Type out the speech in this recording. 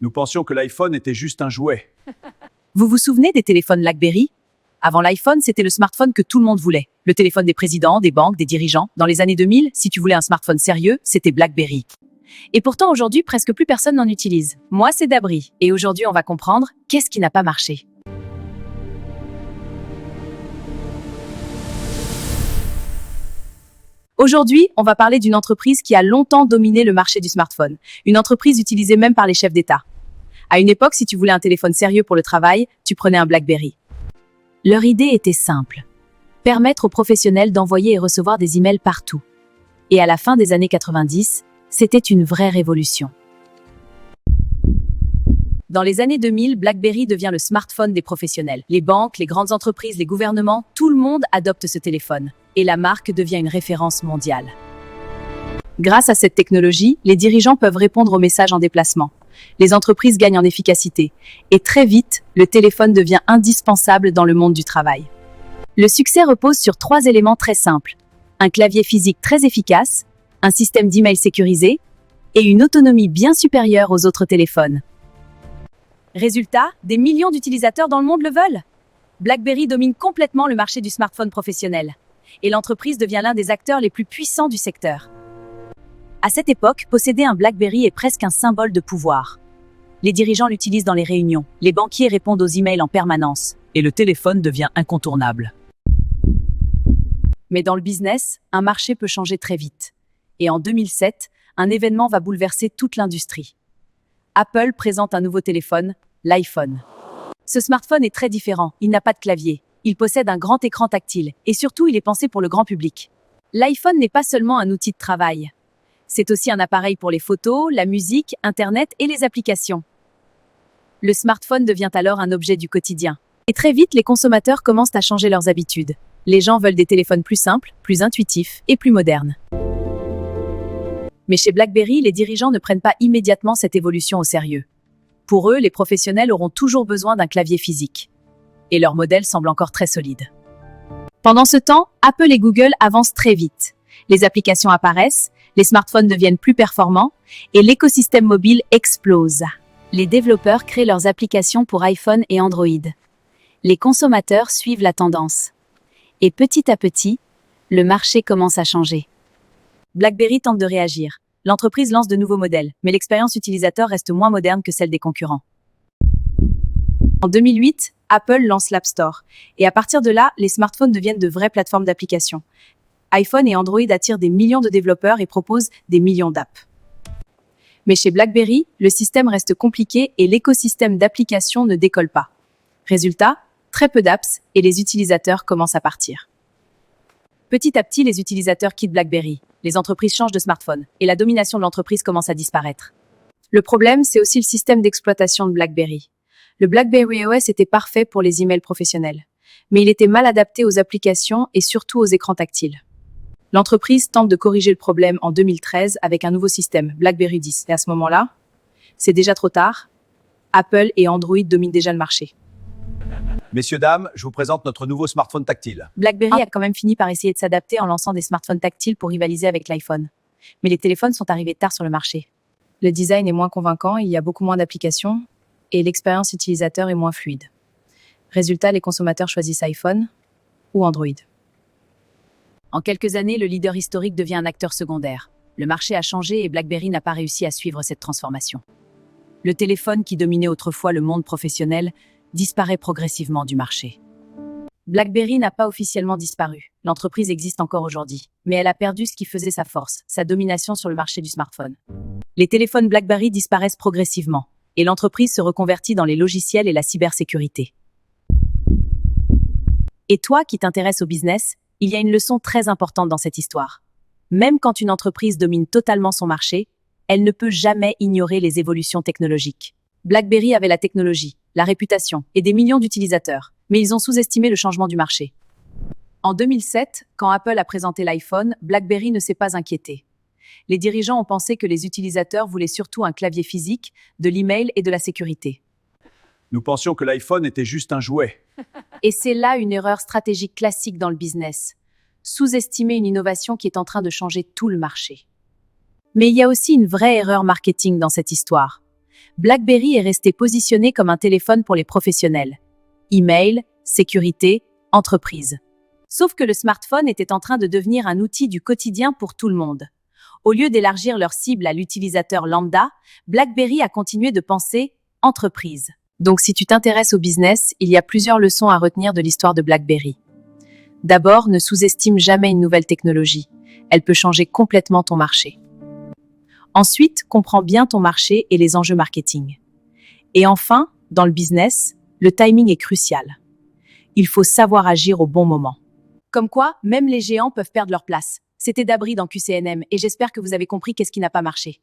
Nous pensions que l'iPhone était juste un jouet. Vous vous souvenez des téléphones BlackBerry? Avant l'iPhone, c'était le smartphone que tout le monde voulait. Le téléphone des présidents, des banques, des dirigeants. Dans les années 2000, si tu voulais un smartphone sérieux, c'était BlackBerry. Et pourtant, aujourd'hui, presque plus personne n'en utilise. Moi, c'est Dabri. Et aujourd'hui, on va comprendre qu'est-ce qui n'a pas marché. Aujourd'hui, on va parler d'une entreprise qui a longtemps dominé le marché du smartphone. Une entreprise utilisée même par les chefs d'État. À une époque, si tu voulais un téléphone sérieux pour le travail, tu prenais un BlackBerry. Leur idée était simple. Permettre aux professionnels d'envoyer et recevoir des emails partout. Et à la fin des années 90, c'était une vraie révolution. Dans les années 2000, BlackBerry devient le smartphone des professionnels. Les banques, les grandes entreprises, les gouvernements, tout le monde adopte ce téléphone. Et la marque devient une référence mondiale. Grâce à cette technologie, les dirigeants peuvent répondre aux messages en déplacement. Les entreprises gagnent en efficacité. Et très vite, le téléphone devient indispensable dans le monde du travail. Le succès repose sur 3 éléments très simples. Un clavier physique très efficace, un système d'email sécurisé et une autonomie bien supérieure aux autres téléphones. Résultat, des millions d'utilisateurs dans le monde le veulent. BlackBerry domine complètement le marché du smartphone professionnel. Et l'entreprise devient l'un des acteurs les plus puissants du secteur. À cette époque, posséder un BlackBerry est presque un symbole de pouvoir. Les dirigeants l'utilisent dans les réunions, les banquiers répondent aux emails en permanence, et le téléphone devient incontournable. Mais dans le business, un marché peut changer très vite. Et en 2007, un événement va bouleverser toute l'industrie. Apple présente un nouveau téléphone, l'iPhone. Ce smartphone est très différent, il n'a pas de clavier. Il possède un grand écran tactile et surtout, il est pensé pour le grand public. L'iPhone n'est pas seulement un outil de travail. C'est aussi un appareil pour les photos, la musique, Internet et les applications. Le smartphone devient alors un objet du quotidien. Et très vite, les consommateurs commencent à changer leurs habitudes. Les gens veulent des téléphones plus simples, plus intuitifs et plus modernes. Mais chez BlackBerry, les dirigeants ne prennent pas immédiatement cette évolution au sérieux. Pour eux, les professionnels auront toujours besoin d'un clavier physique. Et leur modèle semble encore très solide. Pendant ce temps, Apple et Google avancent très vite. Les applications apparaissent, les smartphones deviennent plus performants et l'écosystème mobile explose. Les développeurs créent leurs applications pour iPhone et Android. Les consommateurs suivent la tendance. Et petit à petit, le marché commence à changer. BlackBerry tente de réagir. L'entreprise lance de nouveaux modèles, mais l'expérience utilisateur reste moins moderne que celle des concurrents. En 2008, Apple lance l'App Store. Et à partir de là, les smartphones deviennent de vraies plateformes d'applications. iPhone et Android attirent des millions de développeurs et proposent des millions d'apps. Mais chez BlackBerry, le système reste compliqué et l'écosystème d'applications ne décolle pas. Résultat, très peu d'apps et les utilisateurs commencent à partir. Petit à petit, les utilisateurs quittent BlackBerry. Les entreprises changent de smartphone et la domination de l'entreprise commence à disparaître. Le problème, c'est aussi le système d'exploitation de BlackBerry. Le BlackBerry OS était parfait pour les emails professionnels, mais il était mal adapté aux applications et surtout aux écrans tactiles. L'entreprise tente de corriger le problème en 2013 avec un nouveau système, BlackBerry 10. Et à ce moment-là, c'est déjà trop tard. Apple et Android dominent déjà le marché. Messieurs, dames, je vous présente notre nouveau smartphone tactile. BlackBerry a quand même fini par essayer de s'adapter en lançant des smartphones tactiles pour rivaliser avec l'iPhone. Mais les téléphones sont arrivés tard sur le marché. Le design est moins convaincant, il y a beaucoup moins d'applications et l'expérience utilisateur est moins fluide. Résultat, les consommateurs choisissent iPhone ou Android. En quelques années, le leader historique devient un acteur secondaire. Le marché a changé et BlackBerry n'a pas réussi à suivre cette transformation. Le téléphone qui dominait autrefois le monde professionnel disparaît progressivement du marché. BlackBerry n'a pas officiellement disparu. L'entreprise existe encore aujourd'hui, mais elle a perdu ce qui faisait sa force, sa domination sur le marché du smartphone. Les téléphones BlackBerry disparaissent progressivement, et l'entreprise se reconvertit dans les logiciels et la cybersécurité. Et toi qui t'intéresses au business, il y a une leçon très importante dans cette histoire. Même quand une entreprise domine totalement son marché, elle ne peut jamais ignorer les évolutions technologiques. BlackBerry avait la technologie, la réputation et des millions d'utilisateurs, mais ils ont sous-estimé le changement du marché. En 2007, quand Apple a présenté l'iPhone, BlackBerry ne s'est pas inquiété. Les dirigeants ont pensé que les utilisateurs voulaient surtout un clavier physique, de l'email et de la sécurité. Nous pensions que l'iPhone était juste un jouet. Et c'est là une erreur stratégique classique dans le business. Sous-estimer une innovation qui est en train de changer tout le marché. Mais il y a aussi une vraie erreur marketing dans cette histoire. BlackBerry est resté positionné comme un téléphone pour les professionnels. Email, sécurité, entreprise. Sauf que le smartphone était en train de devenir un outil du quotidien pour tout le monde. Au lieu d'élargir leur cible à l'utilisateur lambda, BlackBerry a continué de penser entreprise. Donc si tu t'intéresses au business, il y a plusieurs leçons à retenir de l'histoire de BlackBerry. D'abord, ne sous-estime jamais une nouvelle technologie. Elle peut changer complètement ton marché. Ensuite, comprends bien ton marché et les enjeux marketing. Et enfin, dans le business, le timing est crucial. Il faut savoir agir au bon moment. Comme quoi, même les géants peuvent perdre leur place. C'était Dabri dans QCNM et j'espère que vous avez compris qu'est-ce qui n'a pas marché.